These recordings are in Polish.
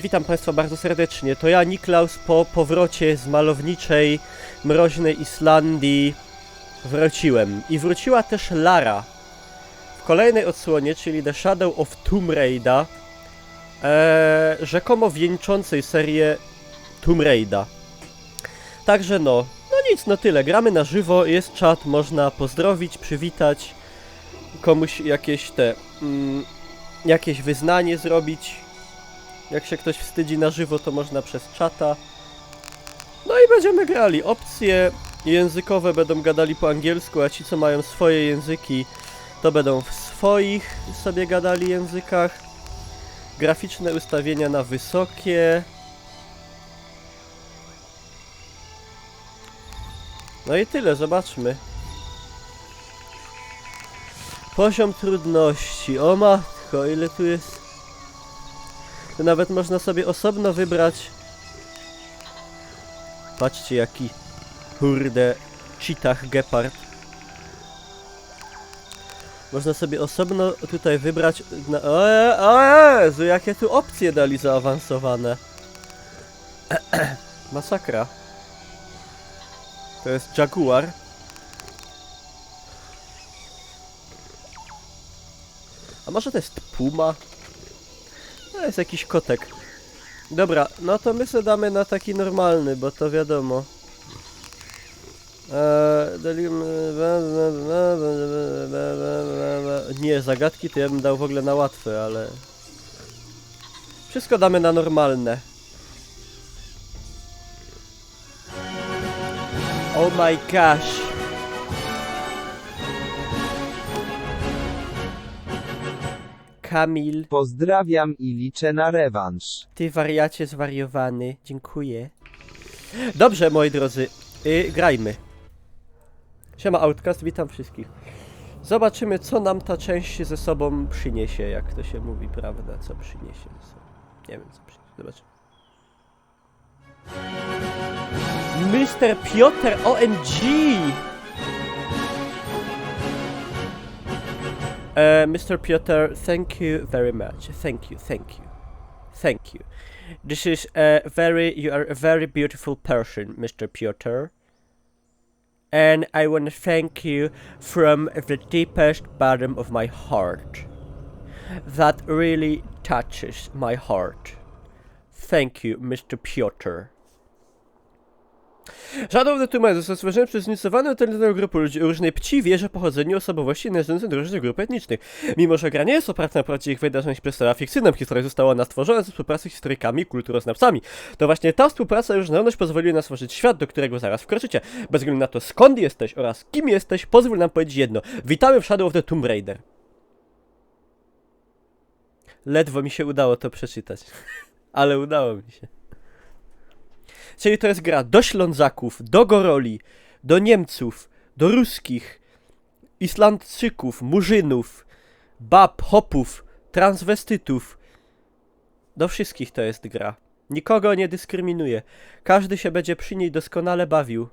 Witam Państwa bardzo serdecznie. To ja, Niklaus, po powrocie z malowniczej, mroźnej Islandii wróciłem. I wróciła też Lara w kolejnej odsłonie, czyli The Shadow of Tomb Raider, rzekomo wieńczącej serię Tomb Raider. Także no nic, no tyle. Gramy na żywo, jest czat, można pozdrowić, przywitać, komuś jakieś wyznanie zrobić. Jak się ktoś wstydzi na żywo, to można przez czata. No i będziemy grali. Opcje językowe będą gadali po angielsku, a ci, co mają swoje języki, to będą w swoich sobie gadali językach. Graficzne ustawienia na wysokie. No i tyle, zobaczmy. Poziom trudności. O matko, ile tu jest... To nawet można sobie osobno wybrać. Patrzcie, jaki kurde cheetah gepard. Można sobie osobno tutaj wybrać o Jezu, jakie tu opcje dali zaawansowane. Masakra. To jest Jaguar. A może to jest Puma? To jest jakiś kotek. Dobra, no to my se damy na taki normalny, bo to wiadomo. Nie, zagadki to ja bym dał w ogóle na łatwe, ale... Wszystko damy na normalne. Oh my gosh. Kamil. Pozdrawiam i liczę na rewanż. Ty wariacie zwariowany. Dziękuję. Dobrze, moi drodzy. Grajmy. Siema Outcast, witam wszystkich. Zobaczymy, co nam ta część ze sobą przyniesie, jak to się mówi, prawda? Co przyniesie ze sobą. Nie wiem, co przyniesie. Zobaczymy. Mr. Piotr, OMG! Mr. Piotr, thank you very much. Thank you. Thank you. This is you are a very beautiful person, Mr. Piotr. And I want to thank you from the deepest bottom of my heart. That really touches my heart. Thank you, Mr. Piotr. Shadow of the Tomb Raider został stworzony przez znicowaną internetową grupę ludzi o różnej płci, wierze, pochodzeniu, osobowości należącej do różnych grup etnicznych. Mimo że gra nie jest oparta na prawdziwych wydarzeniach, przedstawia fikcyjną historię, została ona stworzona ze współpracy z historykami i kulturoznawcami. To właśnie ta współpraca i różnorodność pozwoliły nam stworzyć świat, do którego zaraz wkroczycie. Bez względu na to, skąd jesteś oraz kim jesteś, pozwól nam powiedzieć jedno. Witamy w Shadow of the Tomb Raider. Ledwo mi się udało to przeczytać. Ale udało mi się. Czyli to jest gra do Ślązaków, do Goroli, do Niemców, do Ruskich, Islandczyków, Murzynów, bab, hopów, transwestytów. Do wszystkich to jest gra. Nikogo nie dyskryminuje. Każdy się będzie przy niej doskonale bawił.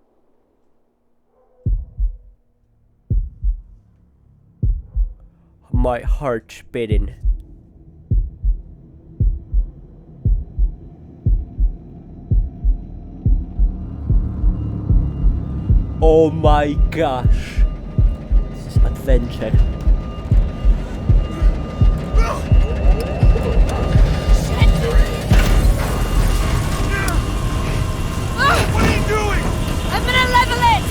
My heart beating. Oh my gosh. This is adventure. What are you doing? I'm gonna level it!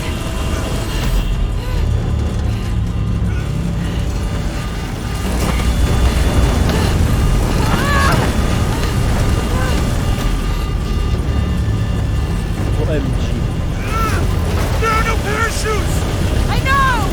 OMG. There are no parachutes! I know!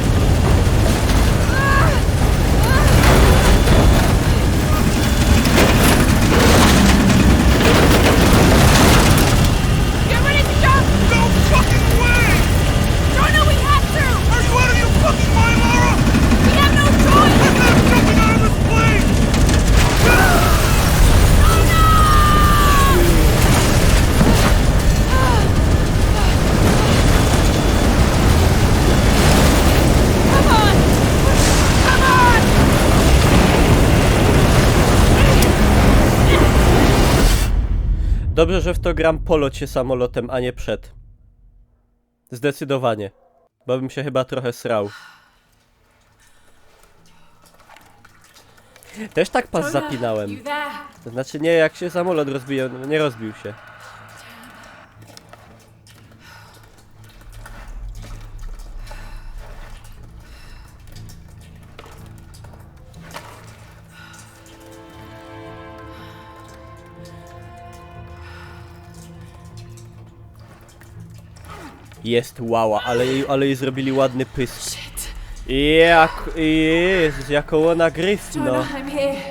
Dobrze, że w to gram po locie samolotem, a nie przed. Zdecydowanie. Bo bym się chyba trochę srał. Też tak pas zapinałem. You there? To znaczy nie, jak się samolot rozbijał, no nie rozbił się. Jest łała, ale jej zrobili ładny pysk. Shit. Jezus, jaką ona gryfno. Jonah, I'm here.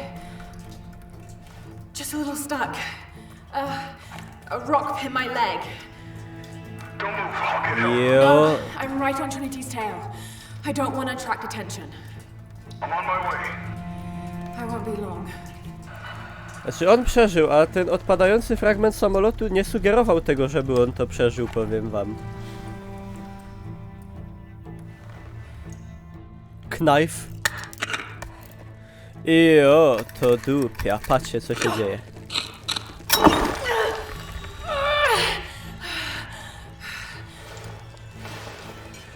Just a little stuck. A rock hit my leg. Don't move, Hawk. Jo. I'm right on Trinity's tail. I don't want to attract attention. I'm on my way. I won't be long. Znaczy on przeżył, a ten odpadający fragment samolotu nie sugerował tego, żeby on to przeżył, powiem wam. Knife. I o, to dupia. Patrzcie, co się dzieje.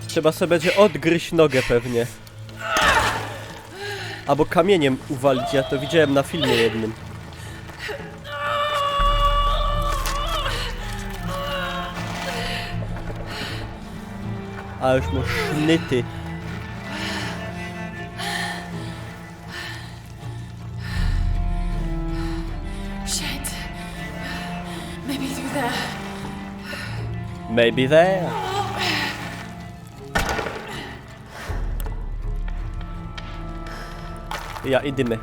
Trzeba sobie będzie odgryźć nogę pewnie. Albo kamieniem uwalić, ja to widziałem na filmie jednym. A już mu sznyty. Shit. Maybe through there. Maybe there. Ja idziemy.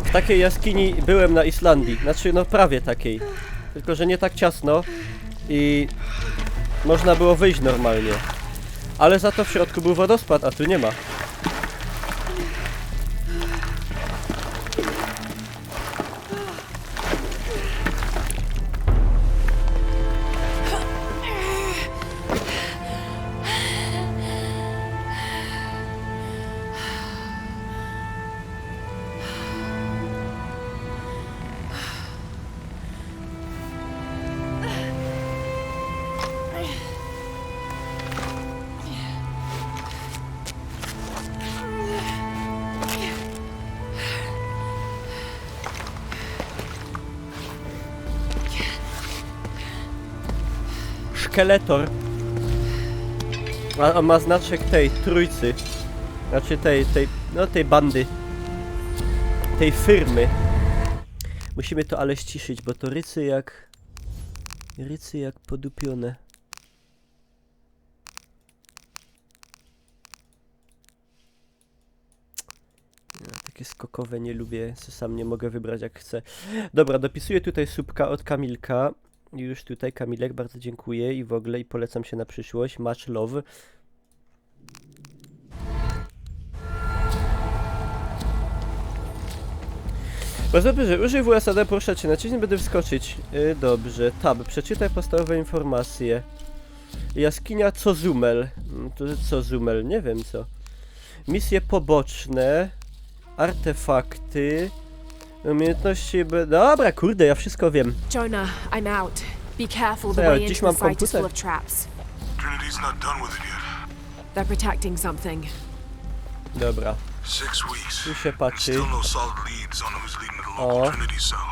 W takiej jaskini byłem na Islandii, znaczy no prawie takiej, tylko że nie tak ciasno i można było wyjść normalnie, ale za to w środku był wodospad, a tu nie ma. Szkieletor. A ma znaczek tej trójcy. Znaczy tej bandy. Tej firmy. Musimy to ale ściszyć, bo to rycy jak podupione. Ja takie skokowe nie lubię, sam nie mogę wybrać jak chcę. Dobra, dopisuję tutaj słupka od Kamilka. Już tutaj Kamilek, bardzo dziękuję i w ogóle i polecam się na przyszłość. Much love. Bardzo dobrze, użyj WSAD, proszę cię, naciśnij, będę wskoczyć. Dobrze, tab, przeczytaj podstawowe informacje. Jaskinia Cozumel. To Cozumel, nie wiem co. Misje poboczne. Artefakty. Umiejętności... Dobra, kurde, ja wszystko wiem. Jonah, I'm out. Be careful, the Ja way dziś into mam the site is komputer. full of traps. Trinity's not done with it yet. They're protecting something. Dobra, 6 weeks. tu się And patrzy. still no solid leads on who's leading the local Oh. Trinity cell.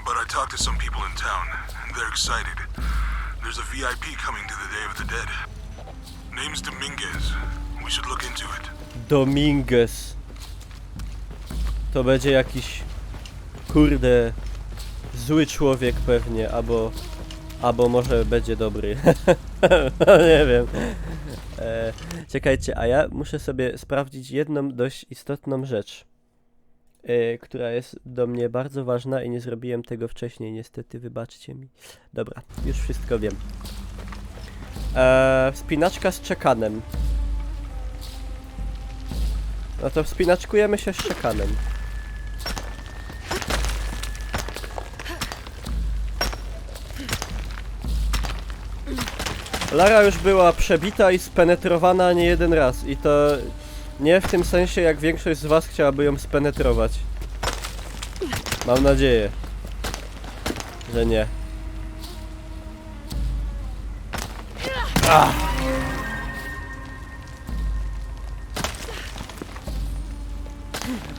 But I talked to some people in town, and they're excited. There's a VIP coming to the Day of the Dead. Name's Dominguez. We should look into it. Dominguez. To będzie jakiś... Kurde... Zły człowiek pewnie, albo może będzie dobry. Nie wiem. Czekajcie, a ja muszę sobie sprawdzić jedną dość istotną rzecz, która jest do mnie bardzo ważna i nie zrobiłem tego wcześniej, niestety, wybaczcie mi. Dobra, już wszystko wiem. Wspinaczka z czekanem. No to wspinaczkujemy się z czekanem. Lara już była przebita i spenetrowana nie jeden raz. I to nie w tym sensie, jak większość z was chciałaby ją spenetrować. Mam nadzieję, że nie.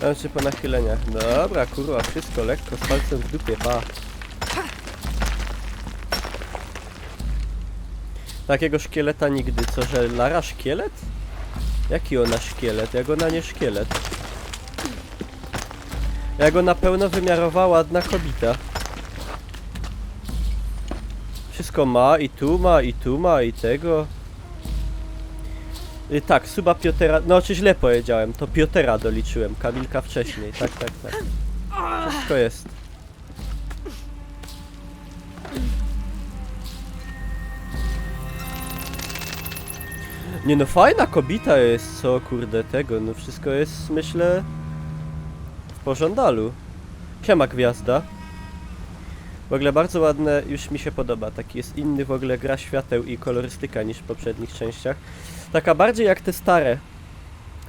Tam się po nachyleniach. Dobra, kurwa, wszystko lekko, z palcem w dupie, pa. Takiego szkieleta nigdy, co, że Lara szkielet? Jaki ona szkielet? Jak ona nie szkielet? Jak ona pełnowymiarowa, ładna kobieta. Wszystko ma, i tu ma, i tu ma, i tego. Tak, suba Piotera, no czy źle powiedziałem, to Piotera doliczyłem, Kamilka wcześniej, tak. Wszystko jest. Nie no, fajna kobieta jest, co kurde tego, no wszystko jest, myślę, w pożądalu. Siema gwiazda. W ogóle bardzo ładne, już mi się podoba, taki jest inny w ogóle gra świateł i kolorystyka niż w poprzednich częściach. Taka bardziej jak te stare.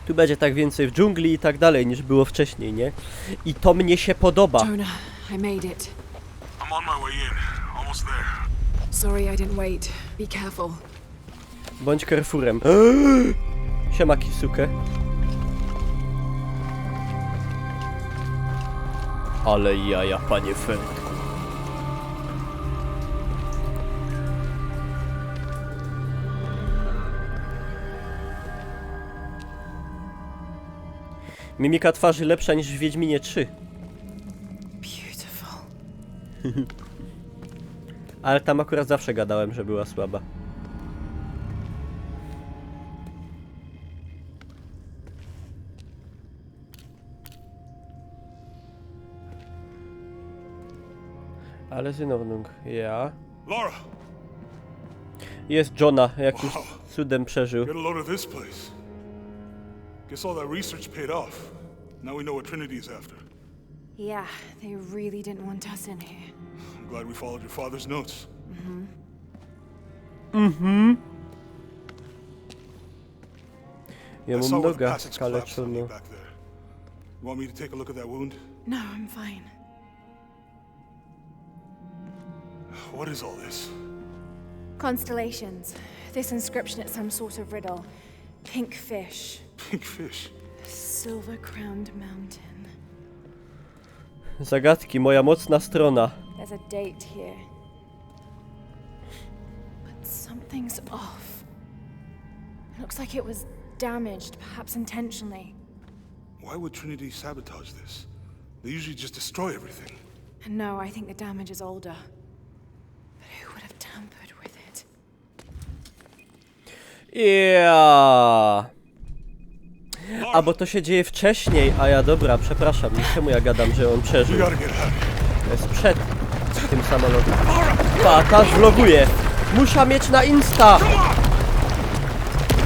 Tu będzie tak więcej w dżungli i tak dalej niż było wcześniej, nie? I to mnie się podoba. Jonah, I made it. I'm on my way in. Almost there. Sorry I didn't wait. Be careful. Bądź Carrefourem. Siema Kisuke. Ale jaja, panie Fertku. Mimika twarzy lepsza niż w Wiedźminie 3. Beautiful. Ale tam akurat zawsze gadałem, że była słaba. Ale in Ordnung, ja. Lara, Jest Johna, jakimś cudem przeżył. get a load of this place. Guess all that research paid off. Now we know what Trinity is after. Yeah, they really didn't want us in here. I'm glad we followed your father's notes. Ja I mam saw where the nogę passage collapsed on you skaleczoną. back there. You want me to take a look at that wound? No, I'm fine. What is all this? Constellations. This inscription is some sort of riddle. Pink fish. Pink fish. Silver-crowned mountain. Zagadki, moja mocna strona. There's a date here. But something's off. It looks like it was damaged, perhaps intentionally. Why would Trinity sabotage this? They usually just destroy everything. And no, I think the damage is older. But who would have tampered with it? Yeah. A bo to się dzieje wcześniej, a ja dobra, przepraszam, czemu ja gadam, że on We przeżył? gotta get out of here. To jest przed tym samolotem. Tata vloguje. Muszę mieć na Insta.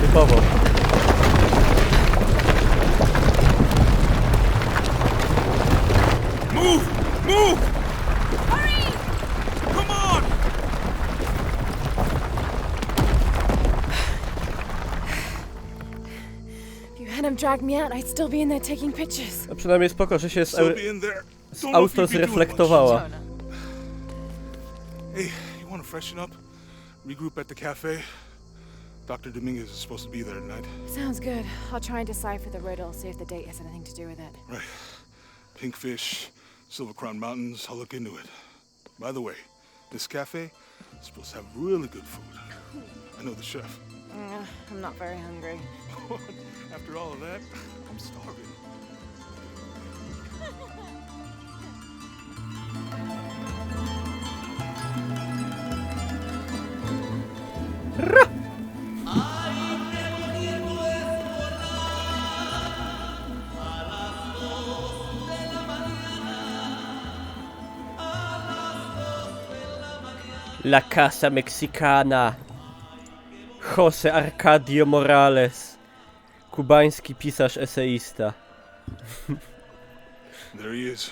Typowo. Move! Move! Hurry! Come on! If you hadn't dragged me out, I'd still be in there taking pictures. No przynajmniej spoko, że się Still be in there. Don't know if auto you'd be doing zreflektowała. much. Hey, you want to freshen up? Regroup at the cafe? Dr. Dominguez is supposed to be there tonight. Sounds good. I'll try and decipher the riddle, see if the date has anything to do with it. Right. Pink fish, Silver Crown Mountains, I'll look into it. By the way, this cafe is supposed to have really good food. I know the chef. I'm not very hungry. After all of that, I'm starving. La Casa Mexicana. Jose Arcadio Morales. Kubański pisarz eseista. There he is.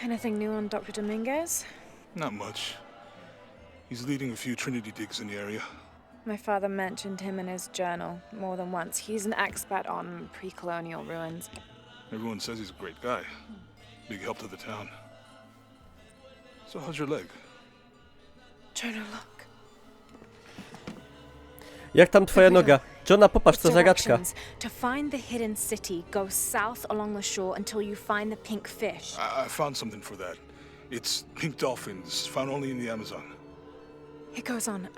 Anything new on Dr. Dominguez? Not much. He's leading a few Trinity digs in the area. My father mentioned him in his journal more than once. He's an expert on pre-colonial ruins. Everyone says he's a great guy. Big help to the town. So how's your leg? Jonah, look. Jak tam twoja noga? Johna, popatrz, to zagadka. Directions. To find the hidden city, go south along the shore until you find the pink fish. I found something for that. It's pink dolphins, found only in the Amazon. It goes on.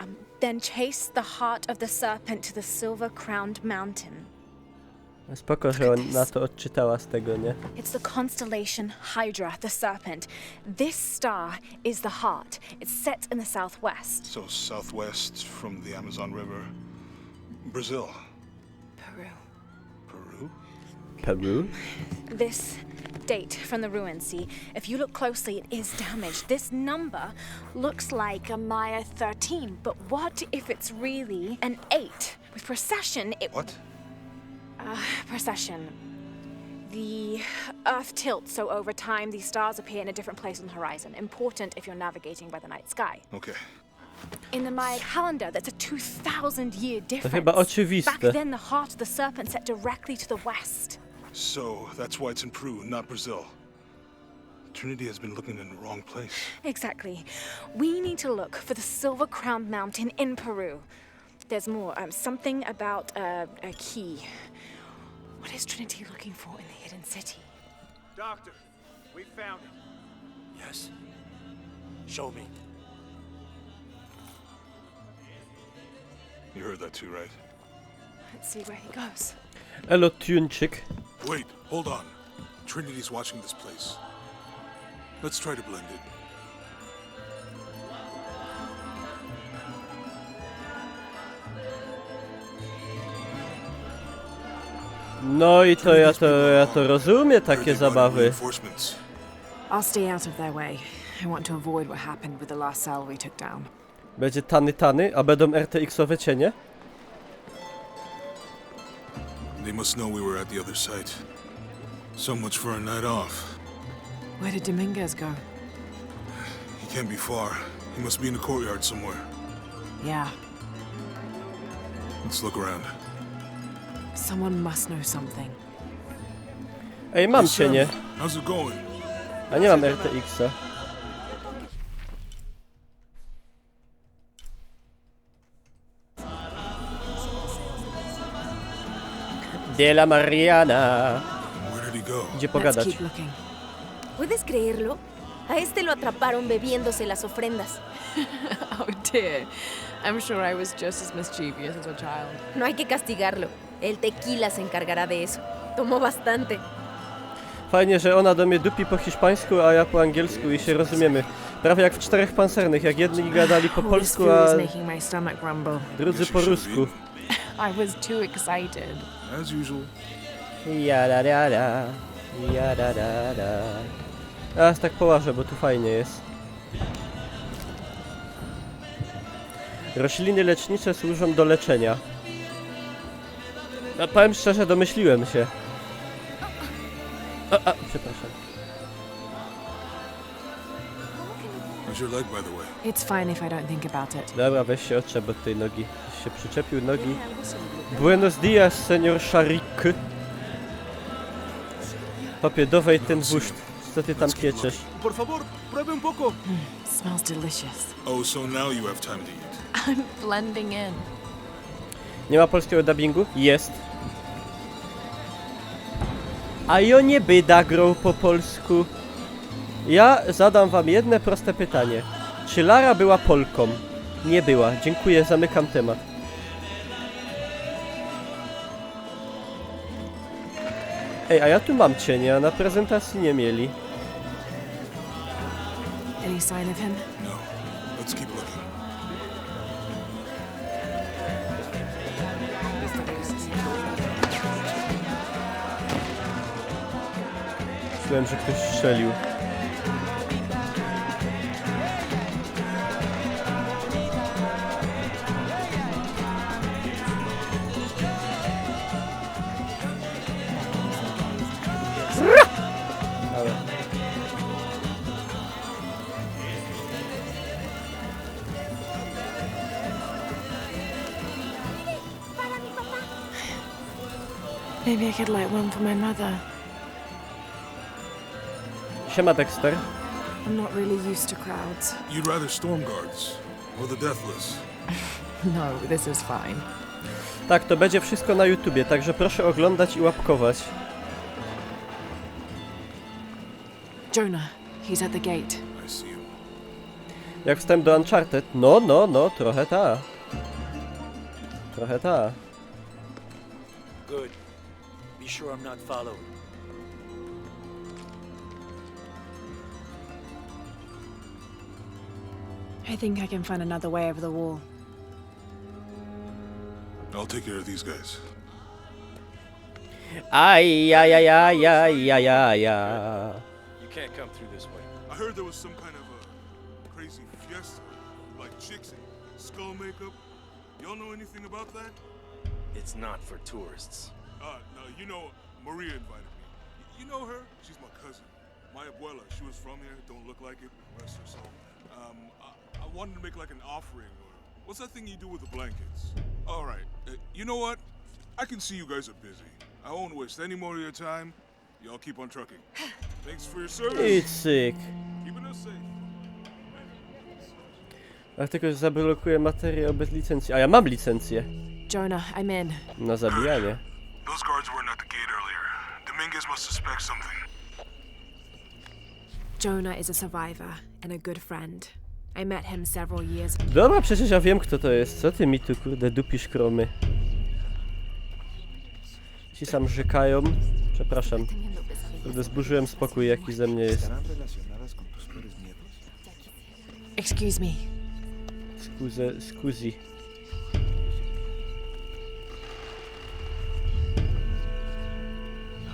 Then chase the heart of the serpent to the silver-crowned mountain. Spoko, że ona to odczytała z tego, nie? It's the constellation Hydra, the serpent. This star is the heart. It's set in the southwest. So southwest from the Amazon River. Brazil. Peru. Peru? Peru? This date from the ruins, see? If you look closely, it is damaged. This number looks like a Maya 13, but what if it's really an 8? With precession, it... What? Precession. The Earth tilts, so over time, these stars appear in a different place on the horizon. Important if you're navigating by the night sky. Okay. In the Maya calendar, that's a 2,000-year difference. chyba oczywiste. Back then, the heart of the serpent set directly to the west. So that's why it's in Peru, not Brazil. Trinity has been looking in the wrong place. Exactly. We need to look for the silver-crowned mountain in Peru. There's more. Something about a key. What is Trinity looking for in the hidden city? Doctor, we found it. Yes. Show me. You heard that too, right? Let's see where he goes. Elo, Tuńczyk. Wait, hold on. Trinity's watching this place. Let's try to blend in. No i to ja to rozumiem, takie Heard they brought in zabawy. reinforcements. I'll stay out of their way. I want to avoid what happened with the last cell we took down. Będzie tany, a będą RTX-owe cienie? They must know we were at the other site. So much for a night off. Where did Dominguez go? He can't be far. He must be in the courtyard somewhere. Yeah, Let's look around. someone must know something. Ej, mam Hey, Sam, cienie, how's it going? a nie mam RTX-a. De la Mariana. Where did he go? Idzie Let's pogadać. keep looking. ¿Puedes creerlo? A este lo atraparon bebiéndose las ofrendas. Oh dear. I'm sure I was just as mischievous as a child. No hay que castigarlo. El tequila se encargará de eso. Tomó bastante. Fajnie, że ona do mnie dupi po hiszpańsku, a ja po angielsku i się rozumiemy. Prawie jak w Czterech Pancernych, jak jedni gadali po All this polsku, food a is making my stomach rumble. drudzy Guess po you should rusku. have I was too excited. eaten. As usual. Jadadada, jadadada. Teraz tak połażę, bo tu fajnie jest. Rośliny lecznicze służą do leczenia. No, powiem szczerze, domyśliłem się. Przepraszam. How's your leg, by the way? It's fine if I don't think about it. Dobra, weź się otrzep od tej nogi. Się przyczepił nogi. Buenos dias, senior Sharik. Hopie, dowej ten wóźd. Co ty tam pieczesz? Por favor, pruebe un poco. Smells delicious. Oh, so now you have time to eat. I'm blending in. Nie ma polskiego dubbingu? Jest. A jo nie byda grą po polsku. Ja zadam wam jedno proste pytanie. Czy Lara była Polką? Nie była. Dziękuję, zamykam temat. Ej, a ja tu mam cienie, a na prezentacji nie mieli. Any sign of him? No. Let's keep looking. Myślałem, że ktoś strzelił. Maybe I could light one for my mother. Siema, Dexter. I'm not really used to crowds. You'd rather storm guards or the deathless? No, this is fine. Tak, to będzie wszystko na YouTubie, także proszę oglądać i łapkować. Jonah, he's at the gate. I see him. Jak wstęp do Uncharted. No, trochę ta. Trochę ta. Good. Be sure I'm not followed. I think I can find another way over the wall. I'll take care of these guys. Aj. You can't come through this way. I heard there was some kind of a crazy fiesta, like chicks in skull makeup. Y'all know anything about that? It's not for tourists. No, you know, Maria invited me. You know her? She's my cousin. My abuela, she was from here, don't look like it, rest her soul. I wanted to make like an offering, or what's that thing you do with the blankets? Alright, you know what? I can see you guys are busy. I won't waste any more of your time. Y'all keep on trucking. Thanks for your service. I cyk. Keeping us safe. Ach, tylko że zablokuję materiał bez licencji. A ja mam licencję. Jonah, I'm in. Na zabijanie. Those guards weren't at the gate earlier. Dominguez must suspect something. Jonah is a survivor and a good friend. I met him several years ago. Dobra, przecież ja wiem kto to jest. Co ty mi tu kurde dupisz kromy? Ci sam rzekają. Przepraszam. Kurde, zburzyłem spokój jaki ze mnie jest. Excuse me. Scusi.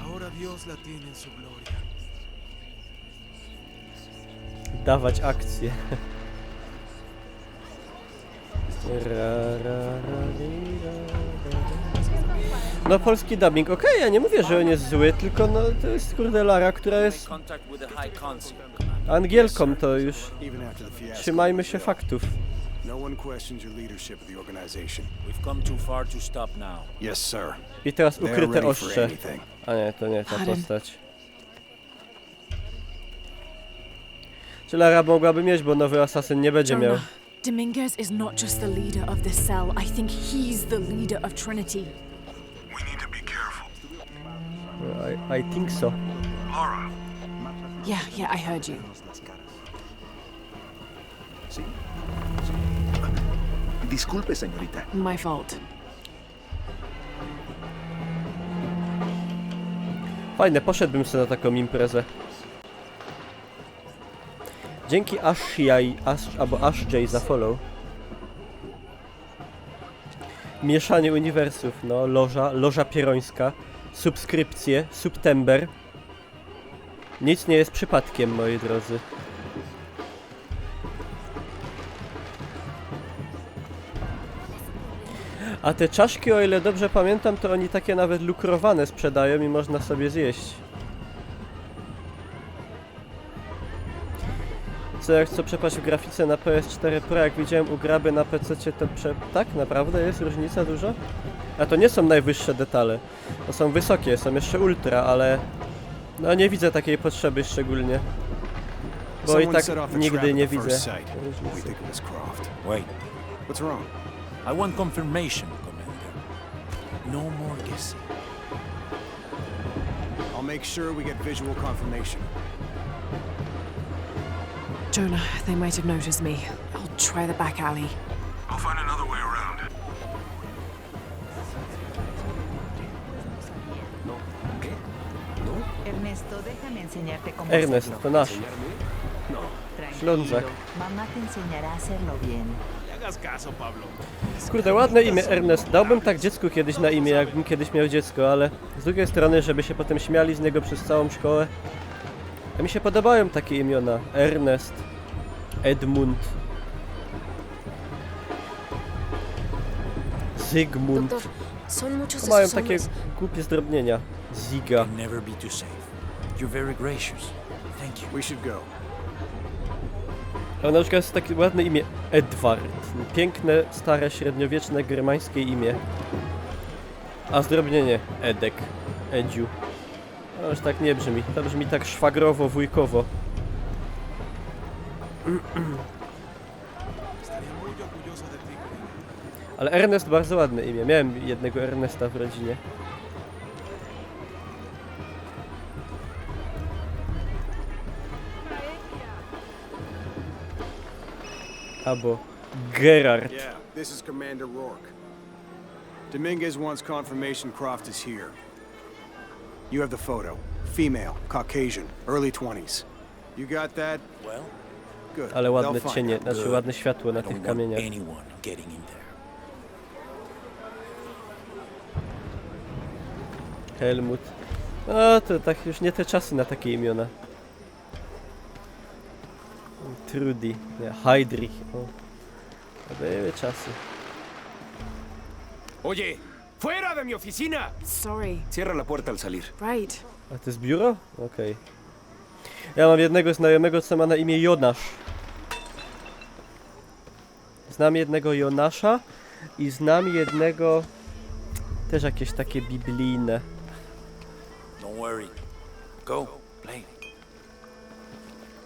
Ahora Dios la tiene en su gloria. Dawać akcję. No polski dubbing, okej, ja nie mówię, że on jest zły, tylko no to jest kurde Lara, która jest Contact with the High Consul. Angielką, to już Even after the fiasco, trzymajmy się faktów. no one questions your leadership of the organization. We've come too far to stop now. Yes, sir. I teraz They're ukryte ready for ostrze. anything. A nie, to nie ta Harem. postać. Czy Lara mogłaby mieć, bo nowy asasyn nie będzie miał. Jonah, Dominguez is not just the leader of this cell. I think he's the leader of Trinity. We need to be careful. I think so. Lara, Yeah, I heard you. Disculpe, señorita. My fault. Fajne, poszedłbym sobie na taką imprezę. Dzięki albo Ashjay za follow. Mieszanie uniwersów, no, loża pierońska, subskrypcje, September. Nic nie jest przypadkiem, moi drodzy. A te czaszki, o ile dobrze pamiętam, to oni takie nawet lukrowane sprzedają i można sobie zjeść. Co jak co przepaść w grafice na PS4 Pro, jak widziałem u graby na PC, to tak? Naprawdę jest różnica duża? A to nie są najwyższe detale. To są wysokie, są jeszcze ultra, ale... No nie widzę takiej potrzeby szczególnie. Bo i Someone tak set off a trap nigdy at nie the widzę. first sight. We think it was Croft. Wait. What's wrong? I want confirmation, Commander. No more guessing. I'll make sure we get visual confirmation. Jonah, they might have noticed me. I'll try the back alley. I'll find another way around. Ernesto, déjame enseñarte cómo Ernest, hacerlo. to nasz. Tranquilo. Ślązak. Mamá te enseñará a hacerlo bien. Kurde, ładne imię Ernest. Dałbym tak dziecku kiedyś na imię, jakbym kiedyś miał dziecko, ale z drugiej strony, żeby się potem śmiali z niego przez całą szkołę. A mi się podobają takie imiona. Ernest, Edmund, Zygmunt. Doctor, son muchos de Mają esos takie hombres. głupie zdrobnienia. Ziga. Can never be too safe. You're very gracious. Thank you. We should go. A na przykład jest takie ładne imię Edward. Piękne, stare, średniowieczne, germańskie imię. A zdrobnienie Edek. Edziu. No już tak nie brzmi. To brzmi tak szwagrowo, wujkowo. Estaría muy orgulloso de ti, querida. Ale Ernest bardzo ładne imię. Miałem jednego Ernesta w rodzinie. Albo Gerard. Yeah, this is Commander Rourke. Dominguez wants confirmation Croft is here. You have the photo. Female, Caucasian, early 20s. You got that? Well, Good. Ale They'll ładne find cienie, out. znaczy ładne światło na I don't tych want kamieniach. anyone getting in there. Helmut. No to tak już nie te czasy na takie imiona. Trudy, nie, Heydrich. O. To były czasy. Oye, fuera de mi oficina. Sorry. Cierra la puerta al salir. Right. A to jest biuro? Okej. Ja mam jednego znajomego, co ma na imię Jonasz. Znam jednego Jonasza i znam jednego też jakieś takie biblijne. Don't worry. Go, play.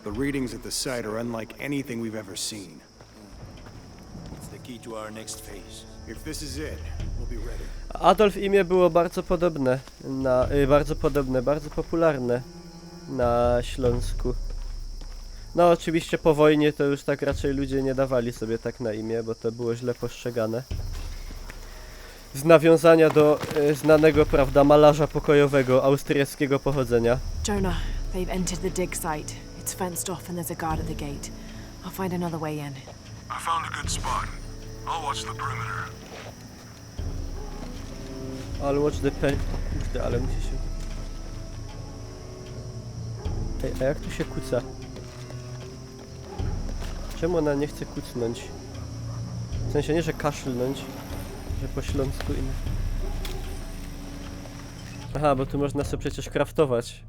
The readings at the site are unlike anything we've ever seen. It's the key to our next phase. If this is it, we'll be ready. Adolf imię było bardzo podobne, bardzo popularne na Śląsku. No oczywiście po wojnie to już tak raczej ludzie nie dawali sobie tak na imię, bo to było źle postrzegane. Z nawiązania do znanego, prawda, malarza pokojowego austriackiego pochodzenia. Jonah, they've entered the dig site. It's fenced off and there's a guard at the gate. I'll find another way in. I found a good spot. I'll watch the perimeter. I'll watch the Kurde, ale musi się... Ej, a jak tu się kuca? Czemu ona nie chce kucnąć? W sensie nie, że kaszlnąć, że po śląsku inny. Aha, bo tu można sobie przecież craftować.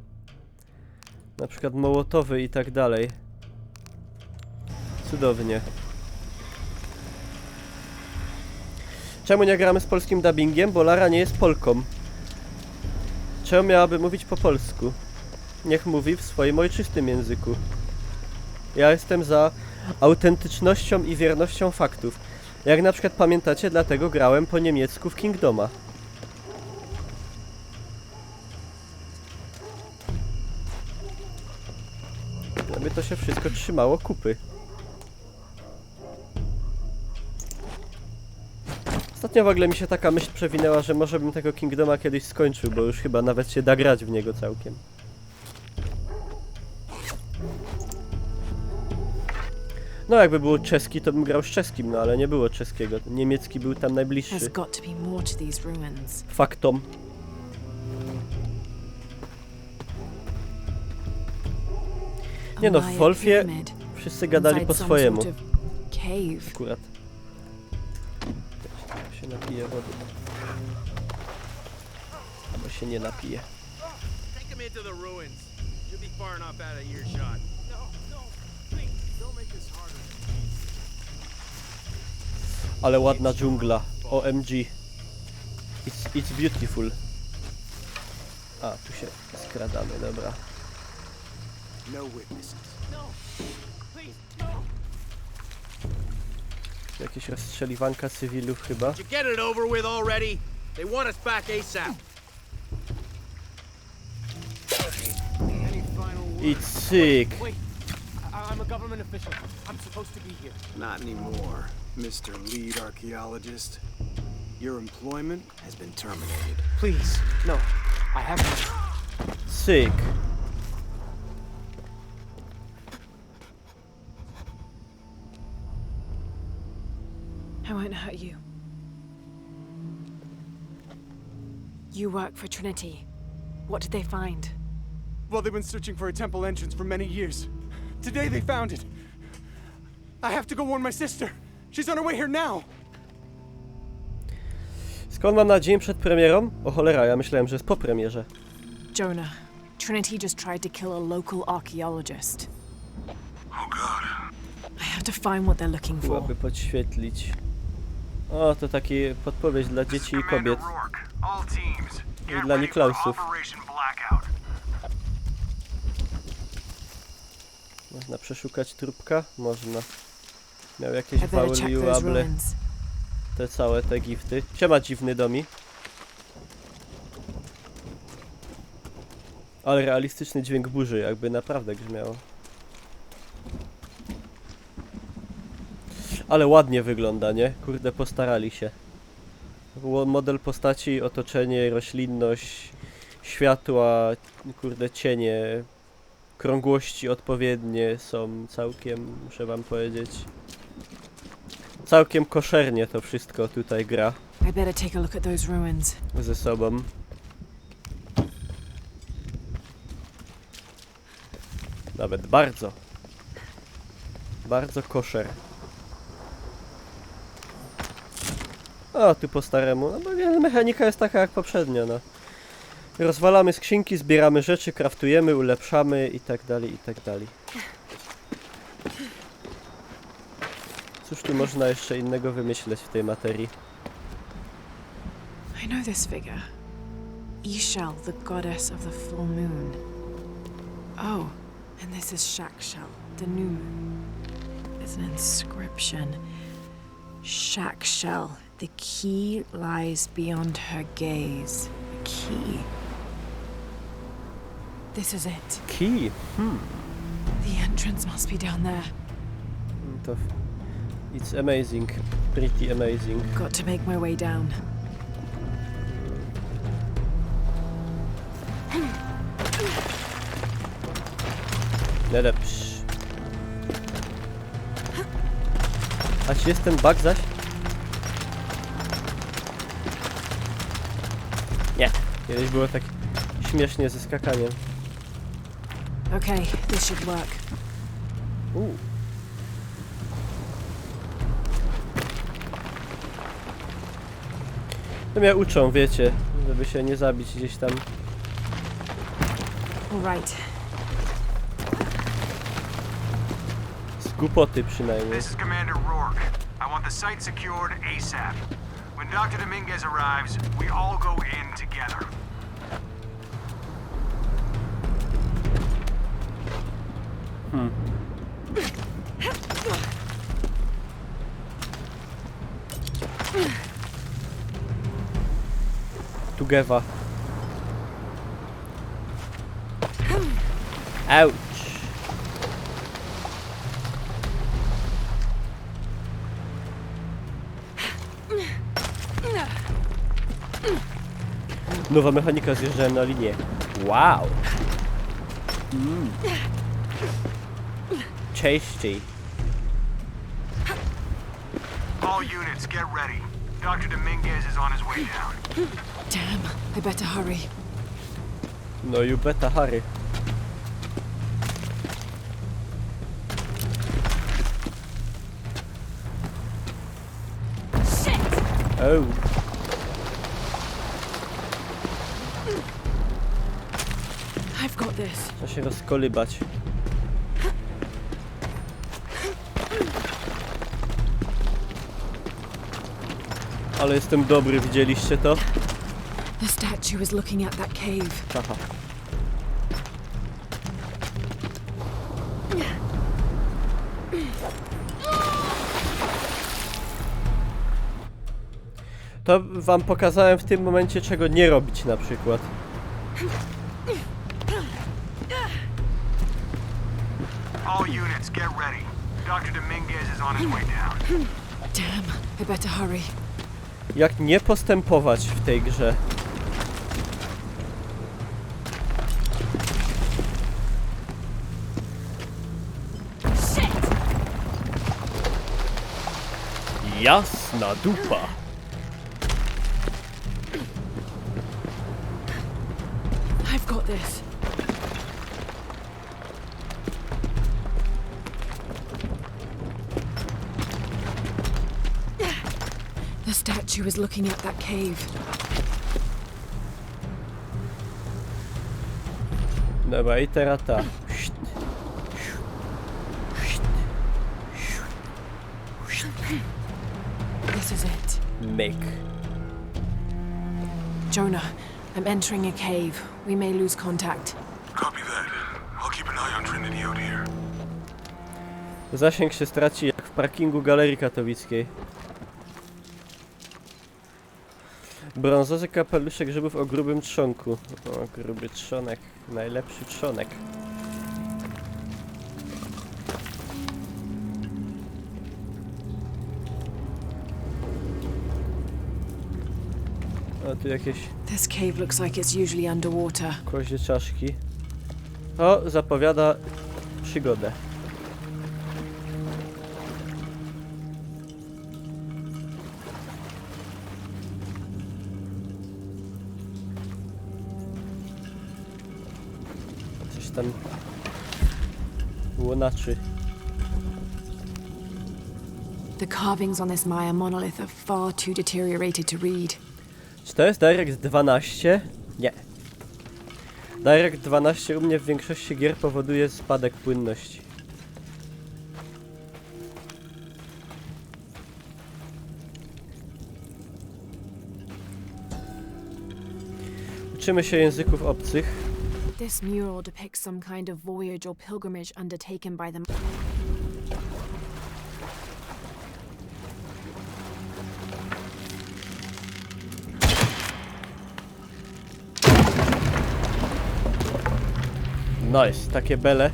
Na przykład mołotowy i tak dalej. Cudownie. Czemu nie gramy z polskim dubbingiem? Bo Lara nie jest Polką. Czemu miałaby mówić po polsku? Niech mówi w swoim ojczystym języku. Ja jestem za autentycznością i wiernością faktów. Jak na przykład pamiętacie, dlatego grałem po niemiecku w Kingdoma. Aby to się wszystko trzymało kupy. Ostatnio w ogóle mi się taka myśl przewinęła, że może bym tego Kingdoma kiedyś skończył, bo już chyba nawet się da grać w niego całkiem. No jakby było czeski, to bym grał z czeskim, no ale nie było czeskiego. Niemiecki był tam najbliższy. There's got to be more to these ruins. Faktom. Nie no, w Maya Wolfie pyramid. wszyscy gadali po Inside some swojemu. sort of cave. Akurat. Się napije wody. Albo się nie napije. Take him into the ruins. You'll be far enough out of earshot. No, please, don't make this harder. Ale ładna dżungla. OMG. It's beautiful. A, tu się skradamy, dobra. No witnesses. Jakieś rozstrzeliwanka cywilów chyba. Did you get it over with already? They want us back ASAP. I cyk. I'm a government official. I'm supposed to be here. Not anymore, Mr. Lead Archaeologist. Your employment has been terminated. Please, no. I haven't. Cyk. I won't hurt you. You work for Trinity. What did they find? Well, they've been searching for a temple entrance for many years. Today they found it. I have to go warn my sister. She's on her way here now. Skąd mam na dzień przed premierą? O cholera, ja myślałem, że jest po premierze. Jonah, Trinity just tried to kill a local archaeologist. Oh God. I have to find what they're looking for. Byłaby podświetlić. O, to taki podpowiedź dla dzieci i kobiet. Rourke, all teams. dla Niklausów. Można przeszukać trupka? Można. Miał jakieś I better check those valuable, ruins. te całe te gifty. Siema dziwny domi. Ale realistyczny dźwięk burzy, jakby naprawdę grzmiało. Ale ładnie wygląda, nie? Kurde, postarali się. Model postaci, otoczenie, roślinność, światła, kurde, cienie, krągłości odpowiednie są całkiem, muszę wam powiedzieć, całkiem koszernie to wszystko tutaj gra I better take a look at those ruins. ze sobą. Nawet bardzo. Bardzo koszer. O, tu po staremu. No bo mechanika jest taka jak poprzednio, no. Rozwalamy skrzynki, zbieramy rzeczy, kraftujemy, ulepszamy i tak dalej, i tak dalej. Cóż tu można jeszcze innego wymyśleć w tej materii? I know this figure. Ishel, the goddess of the full moon. Oh, and this is Shakshel, the new moon. There's an inscription. Shakshel, the key lies beyond her gaze. The key. This is it. Key? The entrance must be down there. To... It's amazing. Pretty amazing. Got to make my way down. No dobrze. A czy jest ten bug zaś? Nie. Kiedyś było tak śmiesznie ze skakaniem. Okay, this should work. To mnie uczą, wiecie, żeby się nie zabić gdzieś tam. All right. Z głupoty przynajmniej. This is Commander Rourke. I want the site secured ASAP. When Dr. Dominguez arrives, we all go in together. Together. Ouch. Nowa mechanika, zjeżdżałem na linię. Wow. Tasty. All units, get ready. Dr. Dominguez is on his way down. Damn, I better hurry. No you better hurry. Oh. I've got this. Trzeba się rozkolybać. Ale jestem dobry, widzieliście to? The statue is looking at that cave. Haha. To wam pokazałem w tym momencie, czego nie robić na przykład. All units, get ready. Dr. Dominguez is on his way down. Damn, I better hurry. Jak nie postępować w tej grze? Jasna dupa. I've got this. The statue is looking at that cave. Dobra, i teraz ta. This is it. Myk. Jonah, I'm entering a cave. We may lose contact. Copy that. I'll keep an eye on Trinity out here. Zasięg się straci jak w parkingu Galerii Katowickiej. Brązowy kapeluszek grzybów o grubym trzonku. O, gruby trzonek. Najlepszy trzonek. A tu jakieś This cave looks like it's usually underwater. kozie czaszki. O, zapowiada przygodę. Coś tam łonaczy. The carvings on this Maya monolith are far too deteriorated to read. Czy to jest Direct 12? Nie. Direct 12 u mnie w większości gier powoduje spadek płynności. Uczymy się języków obcych. This mural depicts some kind of voyage or pilgrimage undertaken by them. Nice, takie bele.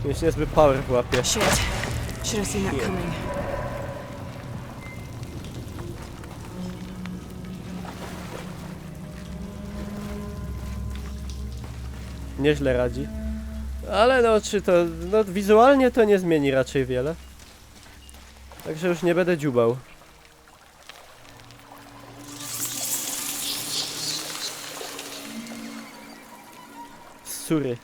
Już niezły power w łapie. Shit. Should have seen that coming. Nieźle radzi. Ale no, czy to... No, wizualnie to nie zmieni raczej wiele. Także już nie będę dziubał. Sury.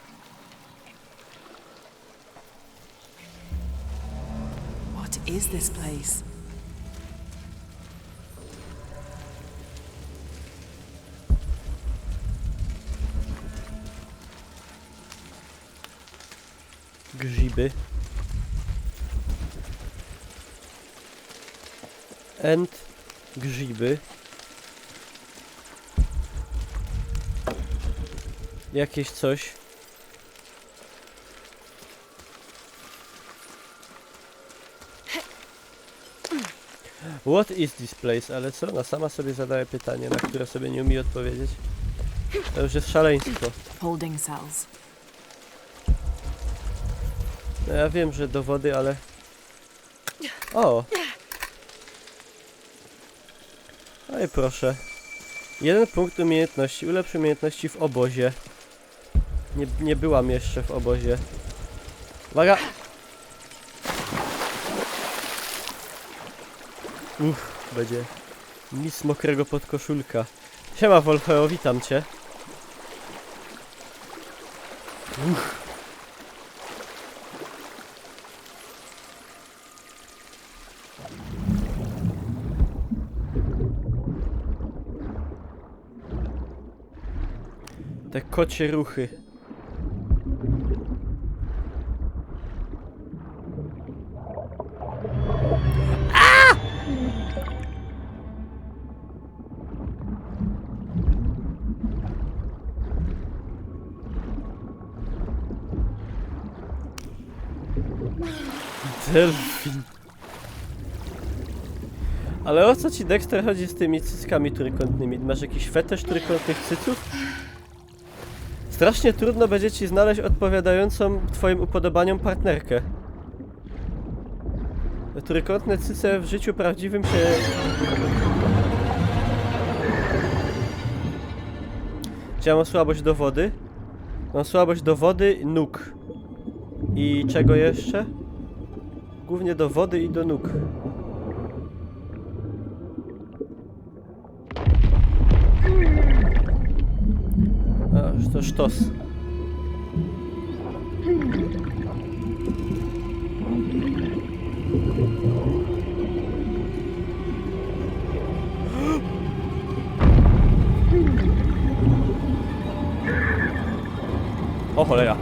What is this place? Grzyby. Grzyby. Jakieś coś. What is this place? Ale co? Ona sama sobie zadaje pytanie, na które sobie nie umie odpowiedzieć. To już jest szaleństwo. Holding cells. No ja wiem, że dowody, ale... O! No i proszę. 1 punkt umiejętności. Ulepsz umiejętności w obozie. Nie byłam jeszcze w obozie. Uwaga! Będzie mis mokrego podkoszulka. Siema Wolfeo, witam cię. Te kocie ruchy. Delfin. Ale o co ci, Dexter, chodzi z tymi cyckami trójkątnymi? Masz jakiś fetesz trójkątnych cyców? Strasznie trudno będzie ci znaleźć odpowiadającą twoim upodobaniom partnerkę. Trójkątne cyce w życiu prawdziwym się... Czy ja mam słabość do wody? Mam słabość do wody, nóg. I czego jeszcze? Głównie do wody i do nóg. A, to sztos. O cholera.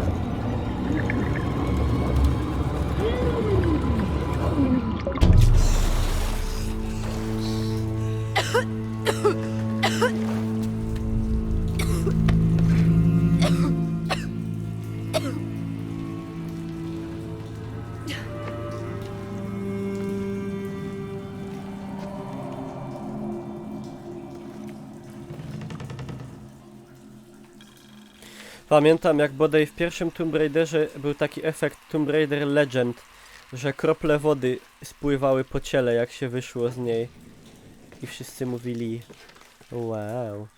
Pamiętam, jak bodaj w pierwszym Tomb Raiderze był taki efekt Tomb Raider Legend, że krople wody spływały po ciele, jak się wyszło z niej. I wszyscy mówili: wow.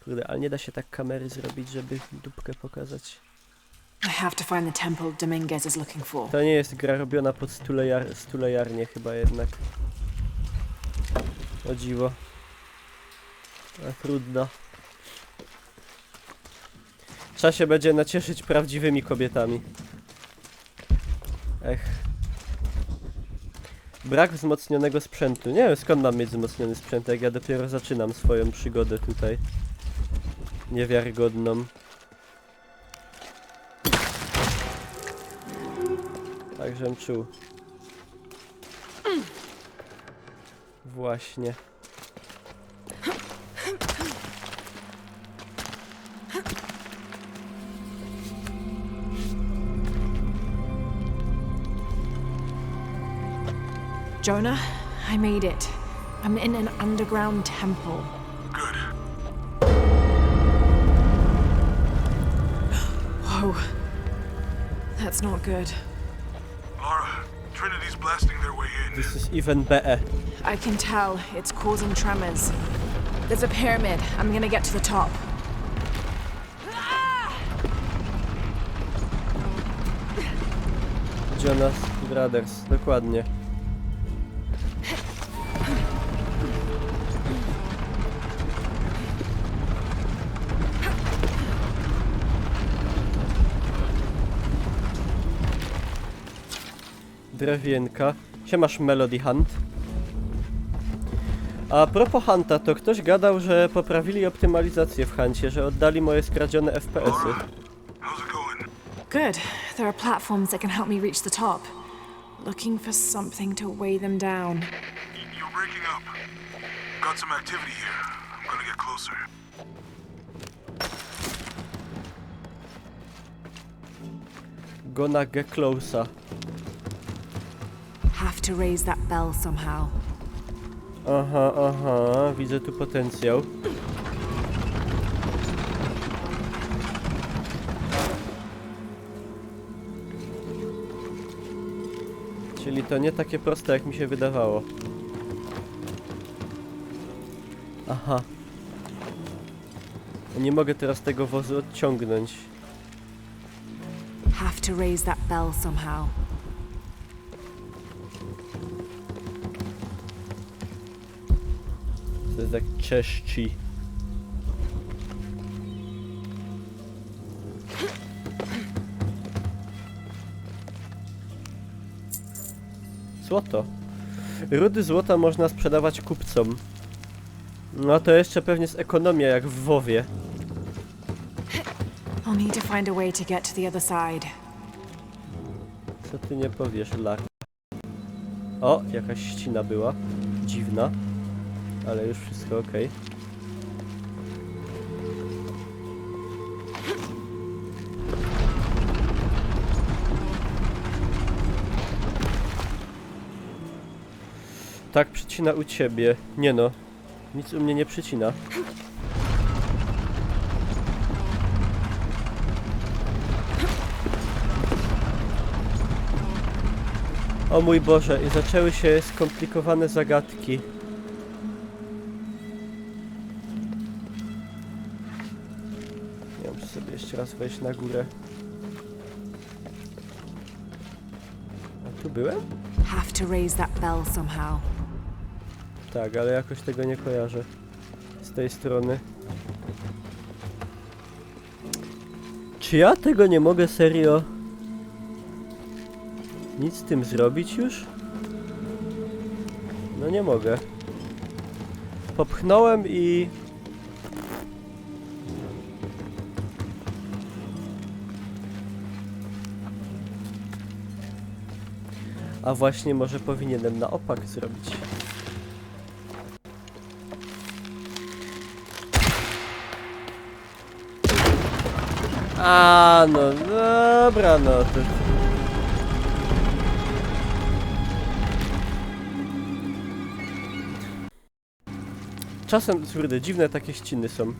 Kurde, ale nie da się tak kamery zrobić, żeby dupkę pokazać. I have to find the temple Dominguez is looking for. To nie jest gra robiona pod stulejarnię chyba jednak. O dziwo. A trudno. Trzeba się będzie nacieszyć prawdziwymi kobietami. Ech. Brak wzmocnionego sprzętu. Nie wiem, skąd mam mieć wzmocniony sprzęt, jak ja dopiero zaczynam swoją przygodę tutaj. Niewiarygodną. Także czuł. Właśnie. Jonah, I made it. I'm in an underground temple. Good. Whoa. That's not good. Lara, Trinity's blasting their way in. This is even better. I can tell it's causing tremors. There's a pyramid. I'm gonna get to the top. Jonas Brothers, dokładnie. Drewienka. Siemasz Melody Hunt. A propos Hunta, to ktoś gadał, że poprawili optymalizację w Huncie, że oddali moje skradzione FPS-y. Good. There are platforms that can help me reach the top. Looking for something to weigh them down. You're breaking up. Got some activity here. I'm gonna get closer. Gonna get closer. Have to raise that bell somehow. Aha, aha, widzę tu potencjał. Czyli to nie takie proste, jak mi się wydawało. Aha. Nie mogę teraz tego wozu odciągnąć. Have to raise that bell somehow. To jest jak czeszci. Złoto. Rudy złota można sprzedawać kupcom. No to jeszcze pewnie jest ekonomia jak w WoWie. I'll need to find a way to get to the other side. Co ty nie powiesz, Lara? O, jakaś ścina była. Dziwna. Ale już wszystko okej. Tak, przycina u ciebie. Nie no. Nic u mnie nie przycina. O mój Boże, i zaczęły się skomplikowane zagadki. Ja muszę sobie jeszcze raz wejść na górę. A tu byłem? Have to raise that bell somehow. Tak, ale jakoś tego nie kojarzę. Z tej strony. Czy ja tego nie mogę serio nic z tym zrobić już? No nie mogę. Popchnąłem i... A właśnie może powinienem na opak zrobić. A no dobra, no to... Czasem, kurde, dziwne takie ściny są.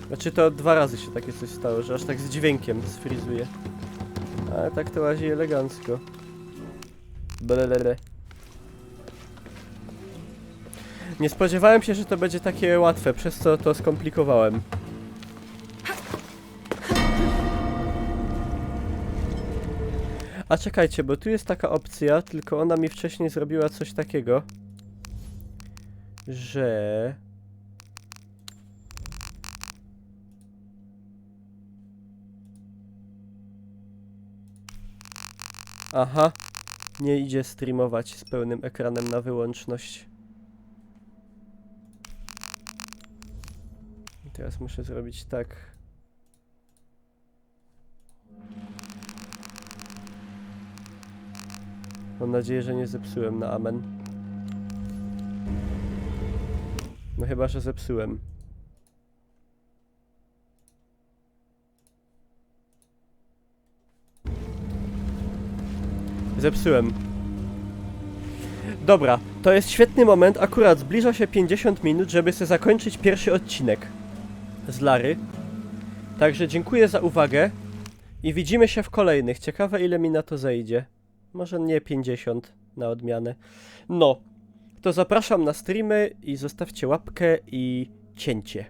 Znaczy to 2 razy się takie coś stało, że aż tak z dźwiękiem sfrizuje. Ale tak to łazi elegancko. Blelele. Nie spodziewałem się, że to będzie takie łatwe, przez co to skomplikowałem. A czekajcie, bo tu jest taka opcja, tylko ona mi wcześniej zrobiła coś takiego, że... Aha, nie idzie streamować z pełnym ekranem na wyłączność. I teraz muszę zrobić tak. Mam nadzieję, że nie zepsułem na amen. No chyba, że zepsułem. Zepsułem. Dobra, to jest świetny moment, akurat zbliża się 50 minut, żeby sobie zakończyć pierwszy odcinek z Lary. Także dziękuję za uwagę i widzimy się w kolejnych. Ciekawe, ile mi na to zejdzie. Może nie 50 na odmianę. No, to zapraszam na streamy i zostawcie łapkę i cięcie.